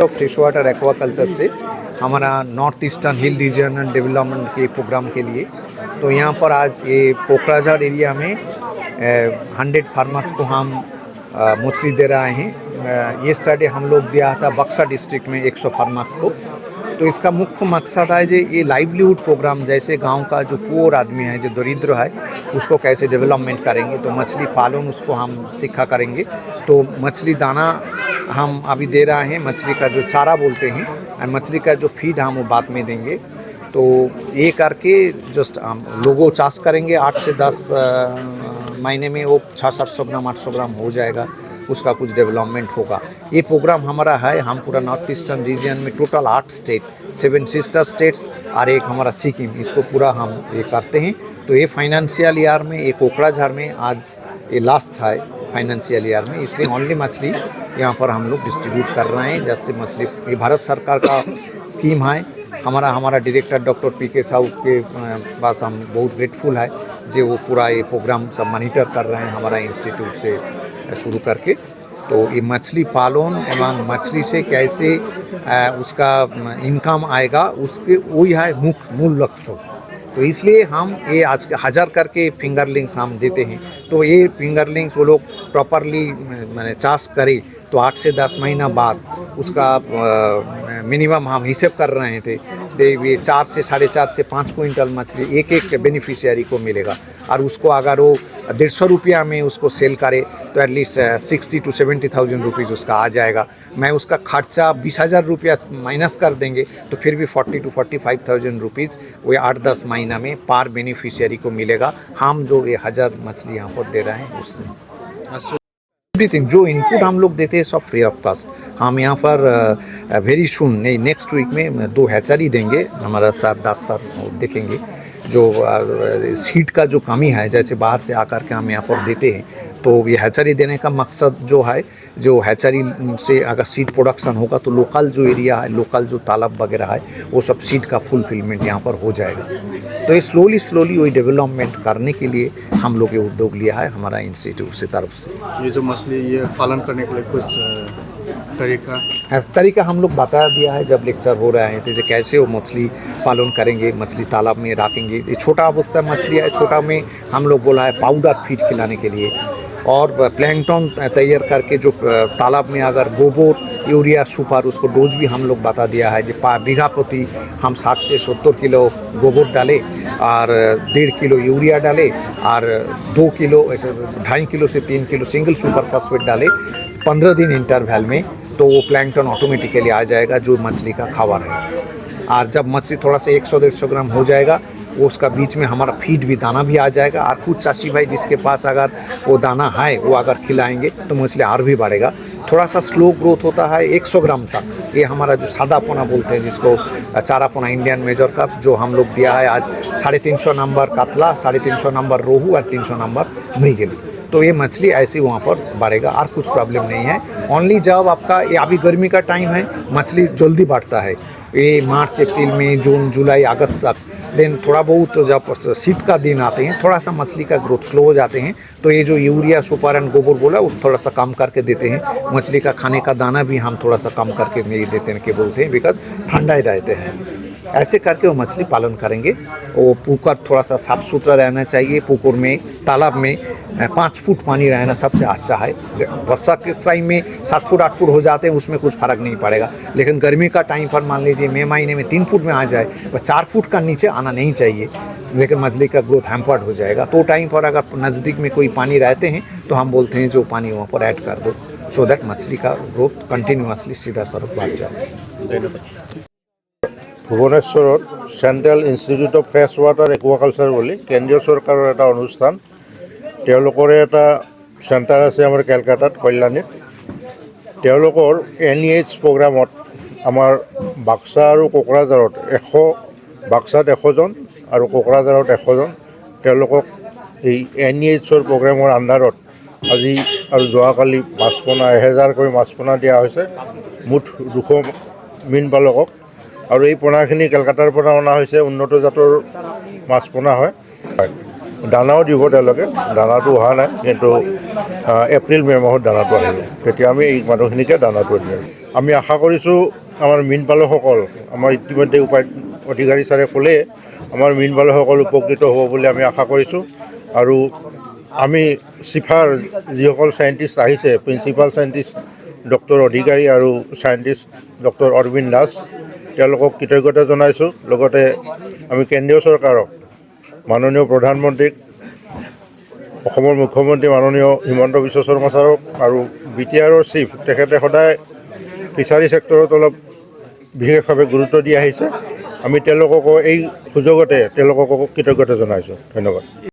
Fresh water aquaculture से हमारा north eastern हिल regional development के प्रोग्राम के लिए। तो यहाँ पर आज ये कोकराझार एरिया में 100 फार्मर्स को हम मछली दे रहे हैं। ये स्टडी हम लोग दिया था बक्सा डिस्ट्रिक्ट में 100 फार्मर्स को। तो इसका मुख्य मकसद है जो ये लाइवलीहुड प्रोग्राम, जैसे गांव का जो पुअर आदमी है, जो दरिद्र है, उसको कैसे डेवलपमेंट करेंगे। तो मछली पालन उसको हम सिखा करेंगे। तो मछली दाना हम अभी दे रहे हैं, मछली का जो चारा बोलते हैं, और मछली का जो फीड हम वो बाद में देंगे। तो ये करके जस्ट हम लोगों चाष करेंगे। 8 से 10 महीने में वो 600-700 ग्राम 800 ग्राम हो जाएगा, उसका कुछ डेवलपमेंट होगा। ये प्रोग्राम हमारा है, हम पूरा नॉर्थ ईस्टर्न रीजन में टोटल 8 स्टेट, 7 सिस्टर स्टेट्स और एक हमारा सिक्किम, इसको पूरा हम ये करते हैं। तो ये फाइनेंशियल ईयर में, ये कोकराझार में आज ये लास्ट है फाइनेंशियल ईयर में, इसलिए ओनली मछली यहाँ पर हम लोग डिस्ट्रीब्यूट कर रहे हैं। जैसे मछली ये भारत सरकार का स्कीम है। हमारा डायरेक्टर डॉक्टर पीके साहू के पास हम बहुत ग्रेटफुल है जो वो पूरा ये प्रोग्राम सब मॉनिटर कर रहे हैं हमारा इंस्टीट्यूट से शुरू करके। तो ये मछली पालन एवं मछली से कैसे उसका इनकम आएगा, उसके वही है मूल लक्ष्य। तो इसलिए हम ये आज के 1000 करके फिंगरलिंग्स हम देते हैं। तो ये फिंगरलिंग्स वो लोग प्रॉपरली मैंने चाष करे तो 8 से 10 महीना बाद उसका मिनिमम हम हिसाब कर रहे थे, ये 4 से 4.5 से 5 क्विंटल मछली एक बेनिफिशियरी को मिलेगा। और उसको अगर वो 150 रुपया में उसको सेल करे तो एटलीस्ट 60 to 70,000 रुपीज़ उसका आ जाएगा। मैं उसका खर्चा 20,000 रुपया माइनस कर देंगे तो फिर भी 40 to 45,000 रुपीज़ वो 8-10 महीना में पार बेनिफिशियरी को मिलेगा। हम जो ये 1000 मछली यहाँ पर दे रहे हैं उससे एवरीथिंग जो इनपुट हम लोग देते हैं सब फ्री ऑफ कॉस्ट। हम यहाँ पर वेरी सुन नहीं नेक्स्ट वीक में 2 हैचरी देंगे। हमारा सर 10 सर देखेंगे जो सीड का जो कमी है, जैसे बाहर से आकर के हम यहाँ पर देते हैं। तो ये हैचरी देने का मकसद जो है, जो हैचरी से अगर सीड प्रोडक्शन होगा तो लोकल जो एरिया है, लोकल जो तालाब वगैरह है, वो सब सीड का फुलफिलमेंट यहाँ पर हो जाएगा। तो ये स्लोली वही डेवलपमेंट करने के लिए हम लोग ये उद्योग लिया है हमारा इंस्टीट्यूट से तरफ से। ये जो मछली ये पालन करने के लिए कुछ तरीका हम लोग बता दिया है जब लेक्चर हो रहे हैं। जैसे कैसे वो मछली पालन करेंगे, मछली तालाब में रखेंगे। ये छोटा अवस्था मछली है, छोटा में हम लोग बोला है पाउडर फीड खिलाने के लिए, और प्लैंकटन तैयार करके जो तालाब में अगर गोबर यूरिया सुपर उसको डोज भी हम लोग बता दिया है। जो बीघा प्रति हम 60 से 70 किलो गोबर डाले और 1.5 किलो यूरिया डाले और 2 किलो 2.5 किलो से 3 किलो सिंगल सुपर फॉस्फेट डाले 15 दिन इंटरवल में, तो वो प्लैंकटन ऑटोमेटिकली आ जाएगा जो मछली का खावर है। और जब मछली थोड़ा सा 100-150 ग्राम हो जाएगा, वो उसका बीच में हमारा फीड भी दाना भी आ जाएगा। और कुछ चाषी भाई जिसके पास अगर वो दाना है वो अगर खिलाएंगे तो मछली और भी बढ़ेगा। थोड़ा सा स्लो ग्रोथ होता है 100 ग्राम तक। ये हमारा जो सादा पोना बोलते हैं, जिसको चारा पोना इंडियन मेजर कप, जो हम लोग दिया है आज 350 नंबर कातला, 350 नंबर रोहू और 300 नंबर मृगल। तो ये मछली ऐसे वहाँ पर बढ़ेगा और कुछ प्रॉब्लम नहीं है। ओनली जब आपका ये अभी गर्मी का टाइम है, मछली जल्दी बढ़ता है। ये मार्च अप्रैल मई जून जुलाई अगस्त तक। देन थोड़ा बहुत जब शीत का दिन आते हैं, थोड़ा सा मछली का ग्रोथ स्लो हो जाते हैं। तो ये जो यूरिया सुपर एंड गोबर बोला उस थोड़ा सा कम करके देते हैं। मछली का खाने का दाना भी हम थोड़ा सा कम करके नहीं देते हैं, के बोलते हैं, बिकॉज ठंडा ही रहते हैं। ऐसे करके वो मछली पालन करेंगे। वो पुकुर थोड़ा सा साफ सुथरा रहना चाहिए। पुकुर में तालाब में 5 फुट पानी रहना सबसे अच्छा है। वर्षा के टाइम में 7 फुट 8 फुट हो जाते हैं, उसमें कुछ फ़र्क नहीं पड़ेगा। लेकिन गर्मी का टाइम पर मान लीजिए मई महीने में 3 फुट में आ जाए, वह 4 फुट का नीचे आना नहीं चाहिए, लेकिन मछली का ग्रोथ हैम्पर्ड हो जाएगा। तो टाइम पर अगर नज़दीक में कोई पानी रहते हैं तो हम बोलते हैं जो पानी वहाँ पर ऐड कर दो, सो दैट मछली का ग्रोथ कंटिन्यूअसली सीधा सड़क बढ़ जाए। ভুৱনেশ্বৰত central institute of fresh water aquaculture বুলি কেন্দ্ৰীয় চৰকাৰৰ এটা অনুষ্ঠান, তেওঁলোকৰে এটা চেণ্টাৰ আছে আমাৰ কেলকাতাত কল্যাণীত। তেওঁলোকৰ NEH প্ৰগ্ৰামত আমাৰ বাক্সা আৰু কোকৰাঝাৰত বাক্সাত 100 জন আৰু কোকৰাঝাৰত 100 জন, তেওঁলোকক এই NEHৰ প্ৰগ্ৰামৰ আণ্ডাৰত আজি আৰু যোৱাকালি মাছপোনা 1000কৈ মাছপোনা দিয়া হৈছে মুঠ 200 মীন পালকক। আৰু এই পোনাখিনি কেলকাতাৰ পৰা অনা হৈছে, উন্নত জাতৰ মাছ পোনা হয়। দানাও দিব তেওঁলোকে, দানাটো অহা নাই, কিন্তু এপ্ৰিল মে' মাহত দানাটো আহিব, তেতিয়া আমি এই মানুহখিনিকে দানাটো দিম। আমি আশা কৰিছোঁ আমাৰ মীন পালকসকল আমাৰ ইতিমধ্যে অধিকাৰী ছাৰে ক'লে আমাৰ মীন পালকসকল উপকৃত হ'ব বুলি আমি আশা কৰিছোঁ আৰু আমি চিফাৰ যিসকল চাইণ্টিষ্ট আহিছে প্ৰিন্সিপাল চাইণ্টিষ্ট ডক্টৰ অধিকাৰী আৰু চাইণ্টিষ্ট ডক্টৰ অৰবিন্দ দাস তেওঁলোকক কৃতজ্ঞতা জনাইছোঁ লগতে আমি কেন্দ্ৰীয় চৰকাৰক মাননীয় প্ৰধানমন্ত্ৰীক অসমৰ মুখ্যমন্ত্ৰী মাননীয় হিমন্ত বিশ্ব শৰ্মা ছাৰক আৰু BTRৰ চিফ তেখেতে সদায় ফিচাৰী ছেক্টৰত অলপ বিশেষভাৱে গুৰুত্ব দি আহিছে আমি তেওঁলোককো এই সুযোগতে তেওঁলোককো কৃতজ্ঞতা জনাইছোঁ ধন্যবাদ